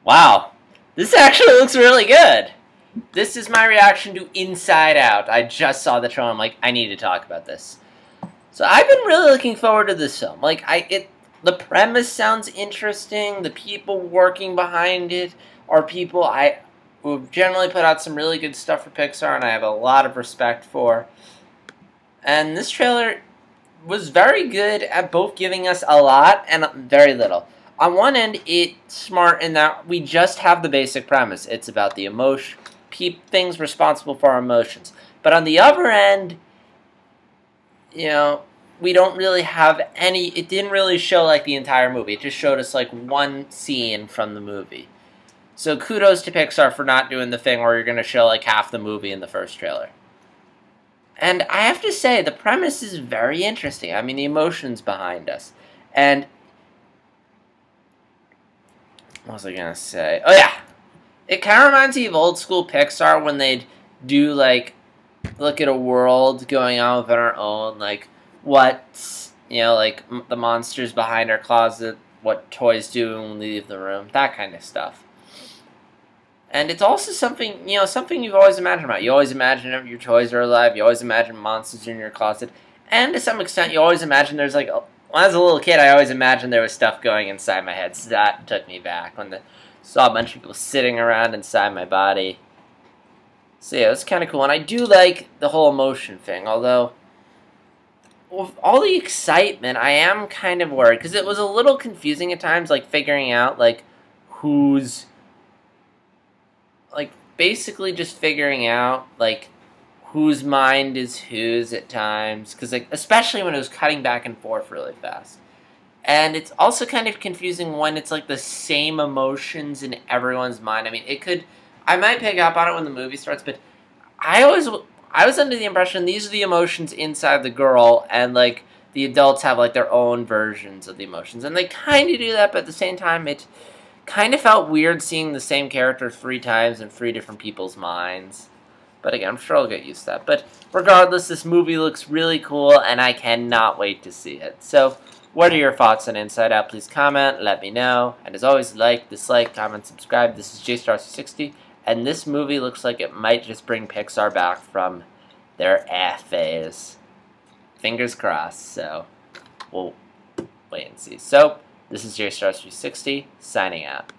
Wow, this actually looks really good. This is my reaction to Inside Out. I just saw the trailer. I'm like, I need to talk about this. So I've been really looking forward to this film. The premise sounds interesting. The people working behind it are people who generally put out some really good stuff for Pixar, and I have a lot of respect for. And this trailer was very good at both giving us a lot and very little. On one end, it's smart in that we just have the basic premise. It's about the emotion, things responsible for our emotions. But on the other end, we don't really have any. It didn't really show like the entire movie. It just showed us like one scene from the movie. So kudos to Pixar for not doing the thing where you're going to show like half the movie in the first trailer. And I have to say, the premise is very interesting. I mean, the emotions behind us. And what was I going to say? Oh, yeah. It kind of reminds me of old school Pixar when they'd do, like, look at a world going on within our own. Like, like, the monsters behind our closet, what toys do when we leave the room. That kind of stuff. And it's also something you've always imagined about. You always imagine if your toys are alive. You always imagine monsters in your closet. And to some extent, you always imagine there's like... When I was a little kid, I always imagined there was stuff going inside my head. So that took me back when I saw a bunch of people sitting around inside my body. So yeah, it's kind of cool. And I do like the whole emotion thing. Although, with all the excitement, I am kind of worried. Because it was a little confusing at times, like figuring out like who's... Like, basically just figuring out, like, whose mind is whose at times. Because, like, especially when it was cutting back and forth really fast. And it's also kind of confusing when it's, like, the same emotions in everyone's mind. I mean, I might pick up on it when the movie starts, but I was under the impression these are the emotions inside the girl, and, like, the adults have, like, their own versions of the emotions. And they kind of do that, but at the same time, it kind of felt weird seeing the same character 3 times in 3 different people's minds. But again, I'm sure I'll get used to that. But regardless, this movie looks really cool, and I cannot wait to see it. So, what are your thoughts on Inside Out? Please comment, let me know. And as always, like, dislike, comment, subscribe. This is JStar360, and this movie looks like it might just bring Pixar back from their phase. Fingers crossed, so we'll wait and see. So, this is JStar360, signing out.